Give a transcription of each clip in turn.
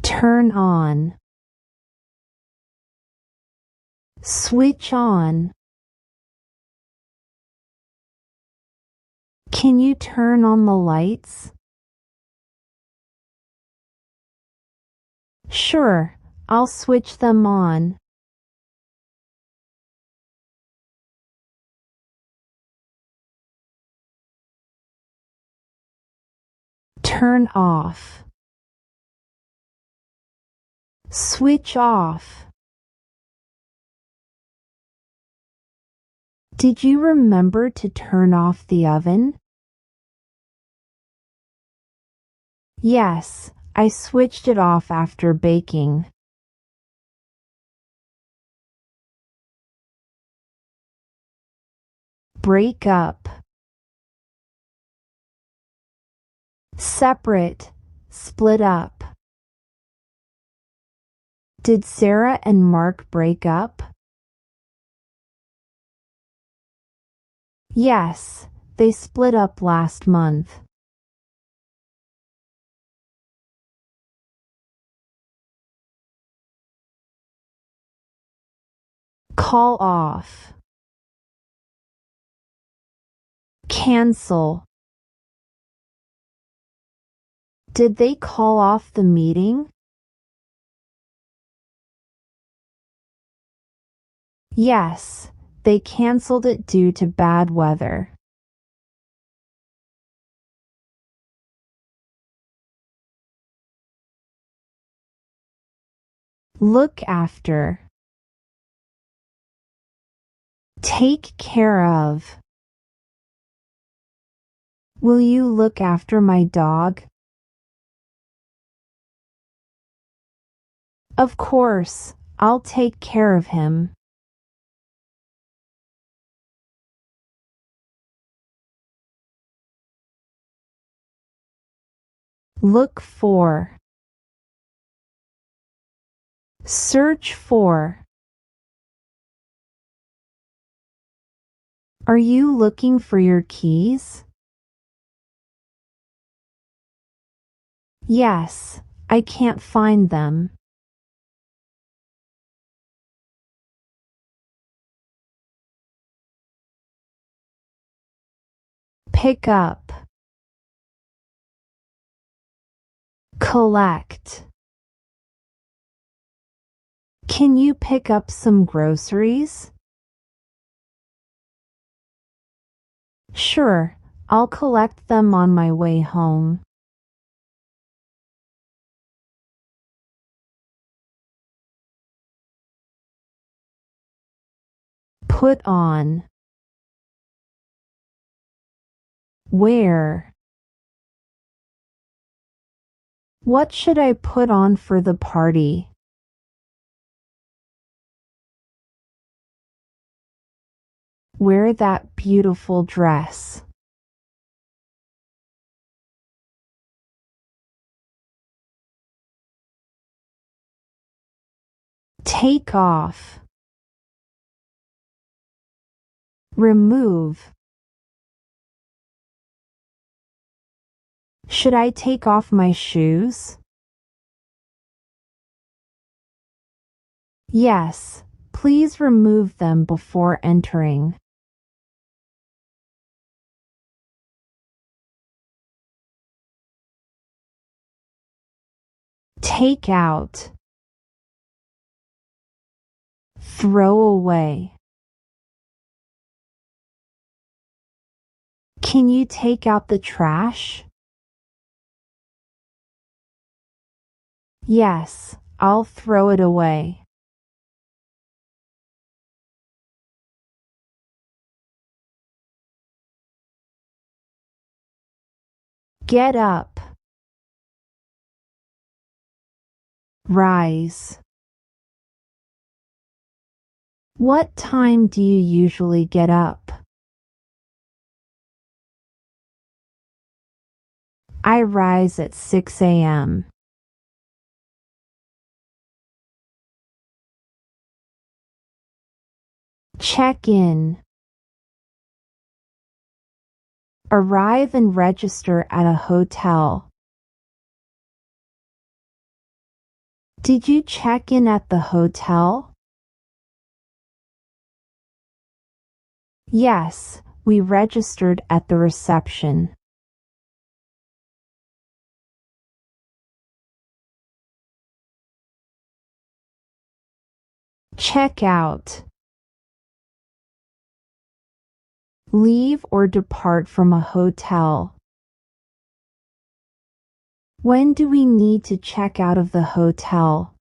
Turn on. Switch on. Can you turn on the lights? Sure, I'll switch them on. Turn off. Switch off. Did you remember to turn off the oven? Yes, I switched it off after baking. Break up. Separate, split up. Did Sarah and Mark break up? Yes, they split up last month. Call off. Cancel. Did they call off the meeting? Yes, they canceled it due to bad weather. Look after. Take care of. Will you look after my dog? Of course, I'll take care of him. Look for. Search for. Are you looking for your keys? Yes, I can't find them. Pick up. Collect. Can you pick up some groceries? Sure, I'll collect them on my way home. Put on. Wear. What should I put on for the party? Wear that beautiful dress. Take off. Remove. Should I take off my shoes? Yes, please remove them before entering. Take out. Throw away. Can you take out the trash? Yes, I'll throw it away. Get up. Rise. What time do you usually get up? I rise at 6 a.m. Check in. Arrive and register at a hotel. Did you check in at the hotel? Yes, we registered at the reception. Check out. Leave or depart from a hotel. When do we need to check out of the hotel?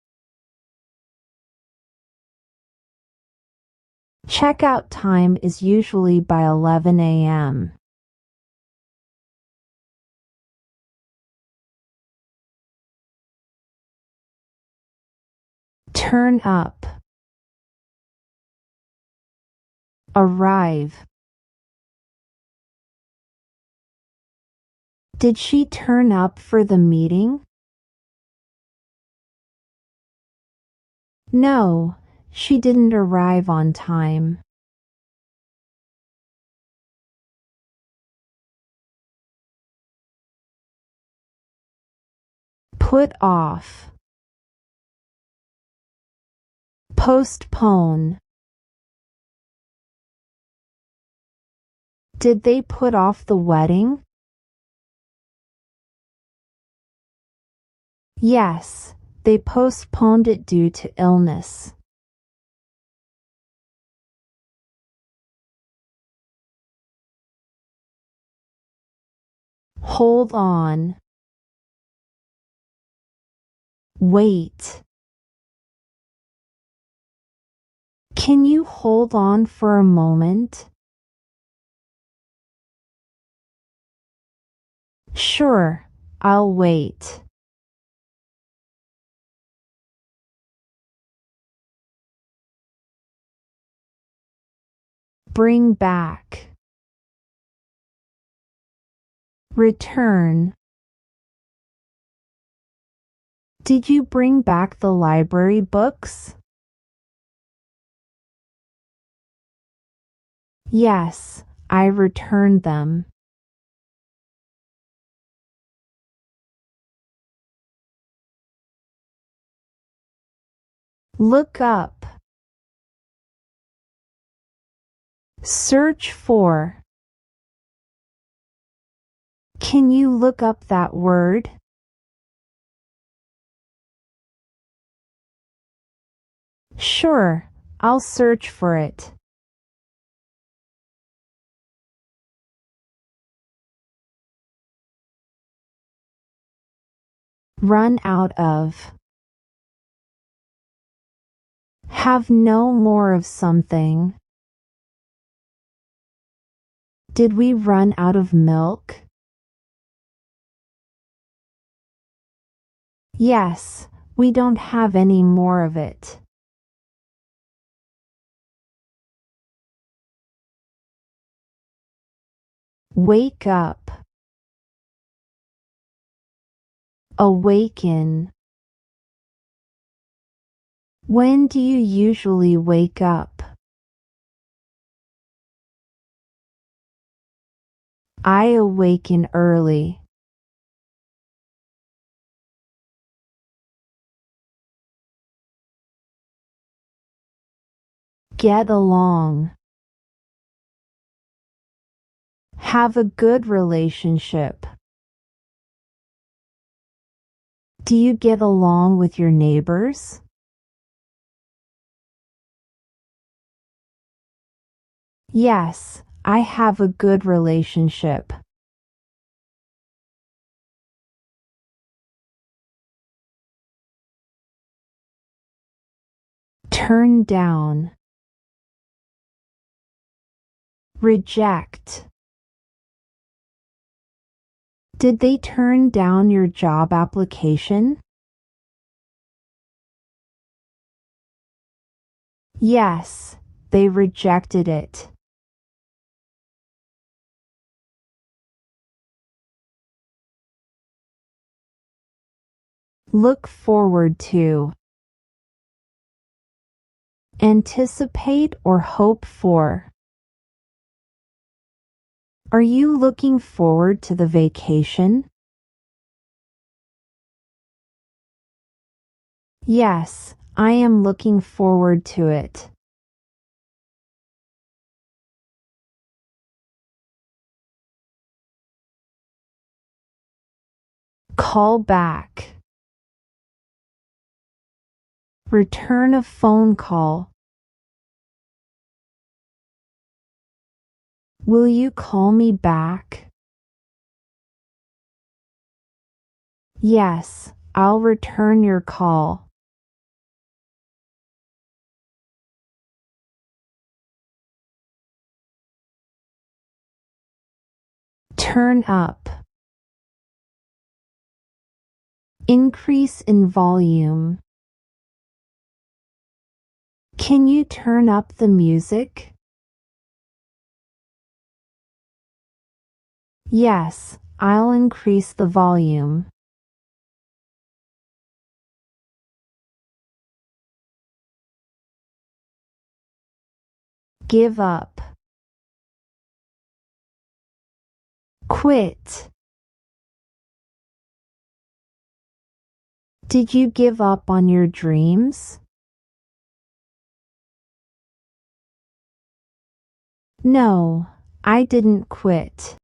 Checkout time is usually by 11 a.m. Turn up. Arrive. Did she turn up for the meeting? No, she didn't arrive on time. Put off. Postpone. Did they put off the wedding? Yes, they postponed it due to illness. Hold on. Wait. Can you hold on for a moment? Sure, I'll wait. Bring back. Return. Did you bring back the library books? Yes, I returned them. Look up. Search for. Can you look up that word? Sure, I'll search for it. Run out of. Have no more of something. Did we run out of milk? Yes, we don't have any more of it. Wake up. Awaken. When do you usually wake up? I awaken early. Get along. Have a good relationship. Do you get along with your neighbors? Yes, I have a good relationship. Turn down. Reject. Did they turn down your job application? Yes, they rejected it. Look forward to. Anticipate or hope for. Are you looking forward to the vacation? Yes, I am looking forward to it. Call back. Return a phone call. Will you call me back? Yes, I'll return your call. Turn up. Increase in volume. Can you turn up the music? Yes, I'll increase the volume. Give up. Quit. Did you give up on your dreams? No, I didn't quit.